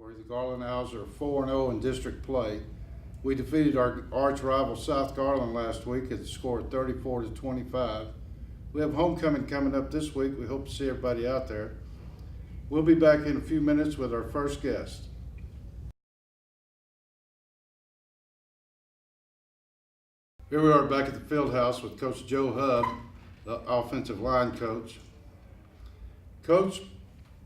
Where the Garland Owls are 4-0 in district play. We defeated our arch rival South Garland last week at the score of 34-25. We have homecoming coming up this week. We hope to see everybody out there. We'll be back in a few minutes with our first guest. Here we are back at the field house with Coach Joe Hubb, the offensive line coach. Coach,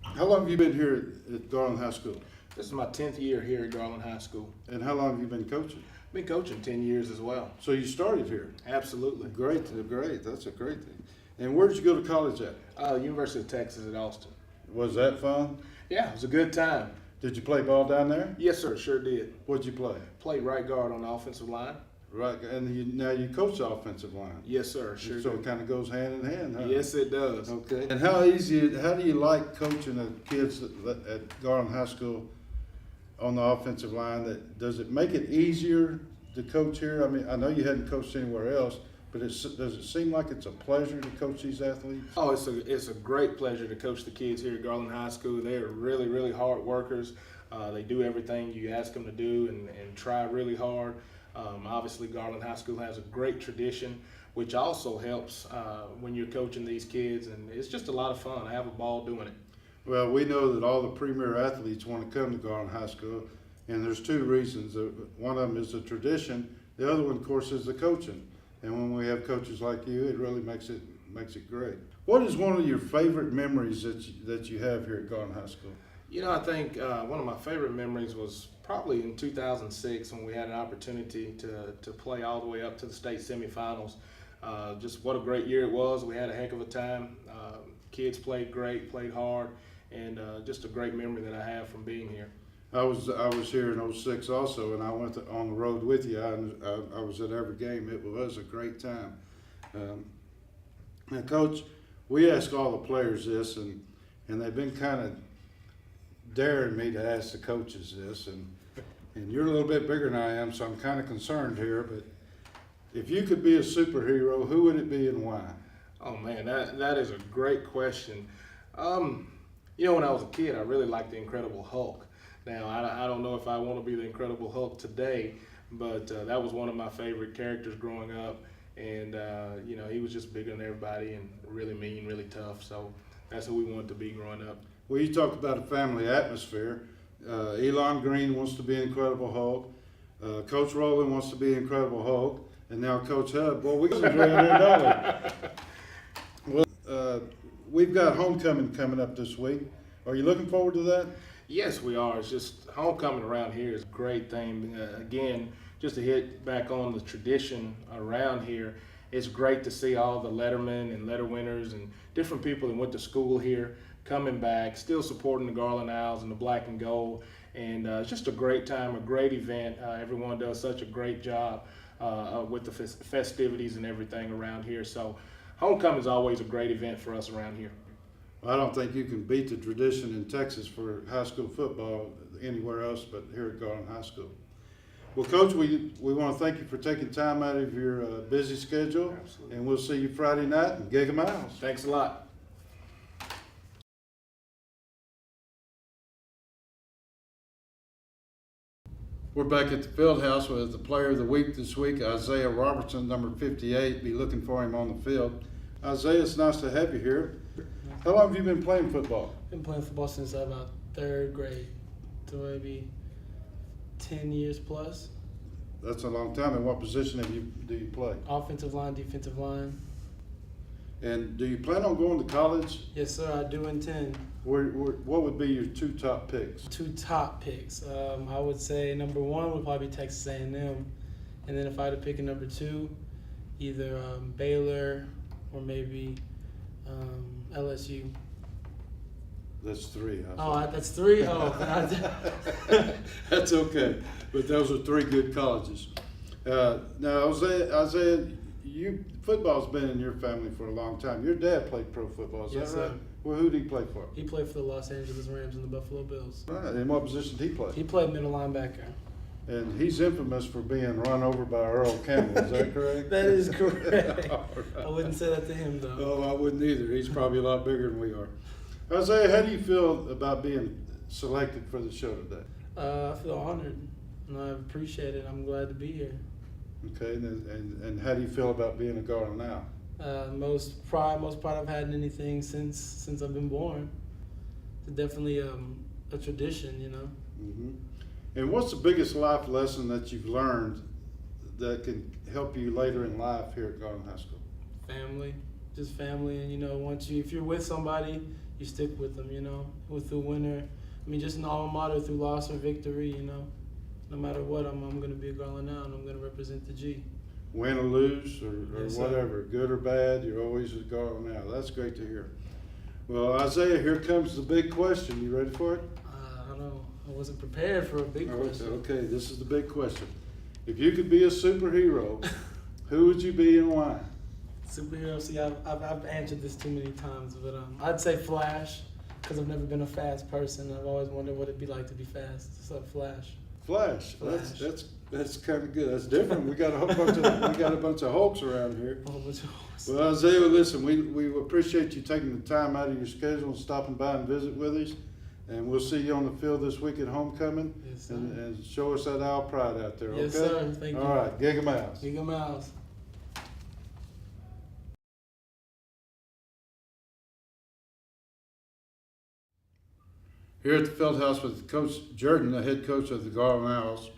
how long have you been here at Garland High School? This is my 10th year here at Garland High School. And how long have you been coaching? Been coaching 10 years as well. So you started here? Absolutely. Great. That's a great thing. And where did you go to college at? University of Texas at Austin. Was that fun? Yeah, it was a good time. Did you play ball down there? Yes, sir, sure did. What'd you play? Played right guard on the offensive line. Right, and now you coach the offensive line. Yes, sir, sure So did. it kind of goes hand in hand, huh? Yes, it does. Okay. And how do you like coaching the kids at Garland High School on the offensive line? Does it make it easier to coach here? I mean, I know you hadn't coached anywhere else, but does it seem like it's a pleasure to coach these athletes? Oh, it's a great pleasure to coach the kids here at Garland High School. They're really, really hard workers. They do everything you ask them to do and try really hard. Obviously, Garland High School has a great tradition, which also helps when you're coaching these kids, and it's just a lot of fun. I have a ball doing it. Well, we know that all the premier athletes want to come to Garland High School, and there's two reasons. One of them is the tradition. The other one, of course, is the coaching. And when we have coaches like you, it really makes it great. What is one of your favorite memories that you have here at Garland High School? You know, I think one of my favorite memories was probably in 2006 when we had an opportunity to play all the way up to the state semifinals. Just what a great year it was. We had a heck of a time. Kids played great, played hard, and just a great memory that I have from being here. I was here in 06 also, and I went on the road with you. I was at every game. It was a great time. Now, Coach, we ask all the players this, and they've been kind of daring me to ask the coaches this, and you're a little bit bigger than I am, so I'm kind of concerned here, but if you could be a superhero, who would it be and why? Oh man, that is a great question. You know, when I was a kid, I really liked the Incredible Hulk. Now, I don't know if I want to be the Incredible Hulk today, but that was one of my favorite characters growing up, and you know, he was just bigger than everybody and really mean, really tough, so that's who we wanted to be growing up. Well, you talked about a family atmosphere. Elon Green wants to be Incredible Hulk. Coach Rowland wants to be Incredible Hulk. And now Coach Hubb. Well, we can Well, we've got homecoming coming up this week. Are you looking forward to that? Yes, we are. It's just homecoming around here is a great thing. Again, just to hit back on the tradition around here, it's great to see all the lettermen and letter winners and different people that went to school here coming back, still supporting the Garland Owls and the black and gold. And it's just a great time, a great event. Everyone does such a great job with the festivities and everything around here. So homecoming is always a great event for us around here. Well, I don't think you can beat the tradition in Texas for high school football anywhere else but here at Garland High School. Well, Coach, we want to thank you for taking time out of your busy schedule. Absolutely. And we'll see you Friday night in Gig 'em Owls. Thanks a lot. We're back at the field house with the player of the week this week, Isaiah Robertson, number 58. Be looking for him on the field. Isaiah, it's nice to have you here. How long have you been playing football? Been playing football since about third grade, so maybe 10 years plus. That's a long time. And what position do you play? Offensive line, defensive line. And do you plan on going to college? Yes, sir, I do intend. What would be your two top picks? Two top picks. I would say number one would probably be Texas A&M. And then if I had to pick a number two, either Baylor or maybe LSU. That's three. That's three? Oh. That's okay. But those are three good colleges. Now, Isaiah, football's been in your family for a long time. Your dad played pro football, is Yes, that right? sir. Well, who did he play for? He played for the Los Angeles Rams and the Buffalo Bills. Right. And what position did he play? He played middle linebacker. And he's infamous for being run over by Earl Campbell. Is that correct? That is correct. All right. I wouldn't say that to him, though. Oh, I wouldn't either. He's probably a lot bigger than we are. Isaiah, how do you feel about being selected for the show today? I feel honored, and I appreciate it. I'm glad to be here. Okay, and how do you feel about being a Garland now? Most pride I've had in anything since I've been born. It's definitely a tradition, you know. Hmm. And what's the biggest life lesson that you've learned that can help you later in life here at Garland High School? Family, just family, and you know, if you're with somebody, you stick with them, you know, with the winner. I mean, just an alma mater through loss or victory, you know. No matter what, I'm going to be a Garland now, and I'm going to represent the G. Win or lose or Yes, sir. whatever, good or bad, you're always a Garland now. That's great to hear. Well, Isaiah, here comes the big question. You ready for it? I don't know. I wasn't prepared for a big question. Okay, this is the big question. If you could be a superhero, who would you be and why? Superhero. See, I've answered this too many times, but I'd say Flash, because I've never been a fast person. I've always wondered what it'd be like to be fast. So Flash. Flash. Flash. That's kind of good. That's different. We got a bunch of Hulks around here. A whole bunch of horses. Well, Isaiah, listen, we appreciate you taking the time out of your schedule and stopping by and visit with us. And we'll see you on the field this week at homecoming. Yes, sir. and show us that Owl Pride out there. Yes, okay? sir. Thank you. All right, Giga Mouse. Giga Mouse. Here at the Fieldhouse with Coach Jordan, the head coach of the Garland Owls.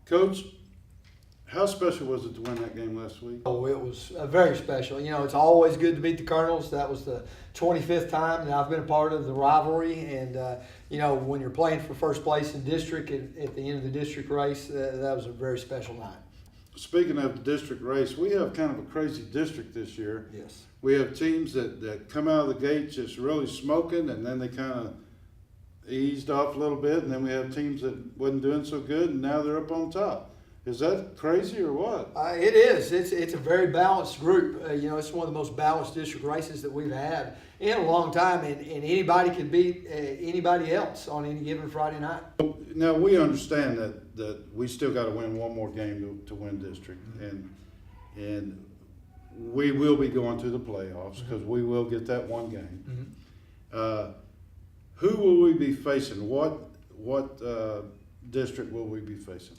Coach, how special was it to win that game last week? Oh, it was very special. You know, it's always good to beat the Colonels. That was the 25th time that I've been a part of the rivalry. And, you know, when you're playing for first place in district at the end of the district race, that was a very special night. Speaking of the district race, we have kind of a crazy district this year. Yes. We have teams that come out of the gate just really smoking, and then they kind of eased off a little bit, and then we have teams that wasn't doing so good, and now they're up on top. Is that crazy or what? It is. It's a very balanced group. You know, it's one of the most balanced district races that we've had in a long time, and anybody can beat anybody else on any given Friday night. Now, we understand that we still got to win one more game to win district, and we will be going to the playoffs because we will get that one game. Who will we be facing? What district will we be facing?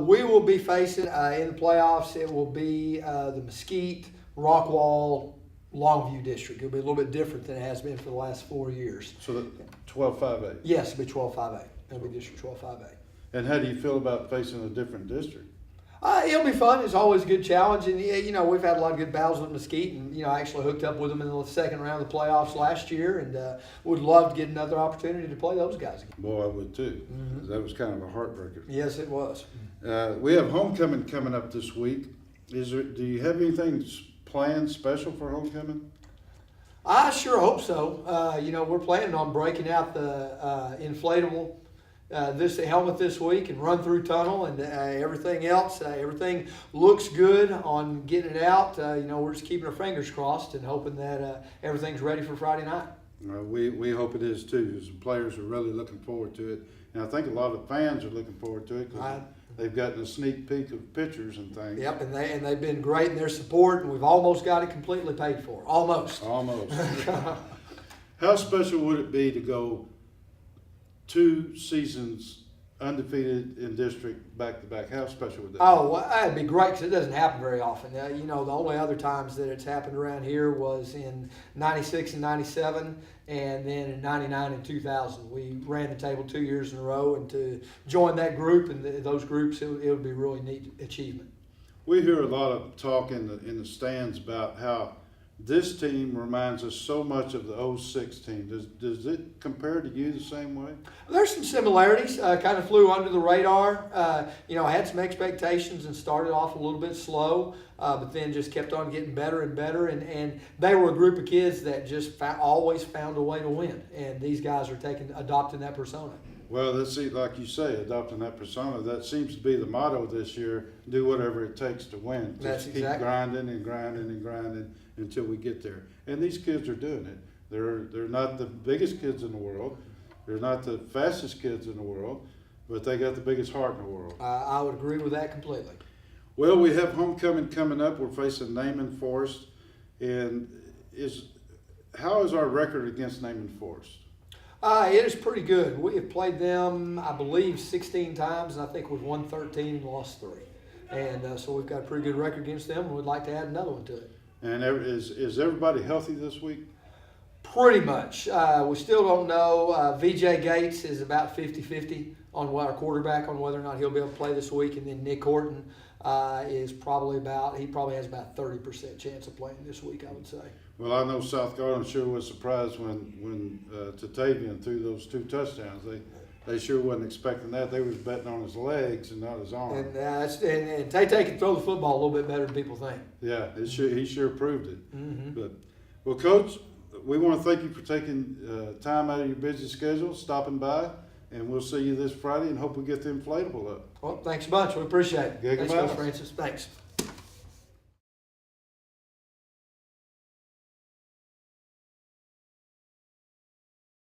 We will be facing in the playoffs. It will be the Mesquite, Rockwall, Longview district. It'll be a little bit different than it has been for the last 4 years. So that 12-5-8. Yes, it'll be 12-5A. It'll be District 12-5A. And how do you feel about facing a different district? It'll be fun. It's always a good challenge. And, you know, we've had a lot of good battles with Mesquite. And, you know, I actually hooked up with them in the second round of the playoffs last year. And would love to get another opportunity to play those guys again. Boy, I would too. That was kind of a heartbreaker. Yes, it was. We have homecoming coming up this week. Do you have anything planned special for homecoming? I sure hope so. You know, we're planning on breaking out the inflatable this helmet this week and run through tunnel and everything else. Everything looks good on getting it out. You know, we're just keeping our fingers crossed and hoping that everything's ready for Friday night. We hope it is too. Because the players are really looking forward to it, and I think a lot of fans are looking forward to it because they've gotten a sneak peek of pictures and things. Yep, and they've been great in their support, and we've almost got it completely paid for. Almost. How special would it be to go 2 seasons undefeated in district back to back? How special would that be? Oh, well, that'd be great because it doesn't happen very often. You know, the only other times that it's happened around here was in '96 and '97, and then in '99 and 2000. We ran the table 2 years in a row, and to join that group and those groups, it would be a really neat achievement. We hear a lot of talk in the stands about how this team reminds us so much of the 06 team. Does it compare to you the same way? There's some similarities. Kind of flew under the radar. You know, I had some expectations and started off a little bit slow, but then just kept on getting better and better. And they were a group of kids that just always found a way to win. And these guys are adopting that persona. Well, let's see, like you say, adopting that persona, that seems to be the motto this year, do whatever it takes to win. That's Just exactly. keep grinding and grinding and grinding until we get there. And these kids are doing it. They're not the biggest kids in the world. They're not the fastest kids in the world, but they got the biggest heart in the world. I would agree with that completely. Well, we have homecoming coming up. We're facing Naaman Forest. And how is our record against Naaman Forest? It is pretty good. We have played them, I believe, 16 times, and I think we've won 13 and lost 3. And so we've got a pretty good record against them, and we'd like to add another one to it. And is everybody healthy this week? Pretty much. We still don't know. VJ Gates is about 50-50 on what our quarterback, on whether or not he'll be able to play this week. And then Nick Horton is probably has about 30% chance of playing this week, I would say. Well, I know South Garland sure was surprised when Tatavian threw those 2 touchdowns. They sure wasn't expecting that. They was betting on his legs and not his arm. And and Tay can throw the football a little bit better than people think. Yeah, he sure proved it. Mm-hmm. But, well, Coach, we want to thank you for taking time out of your busy schedule, stopping by, and we'll see you this Friday and hope we get the inflatable up. Well, thanks a bunch. We appreciate it. Yeah, Thanks, goodbye. Coach Francis. Thanks.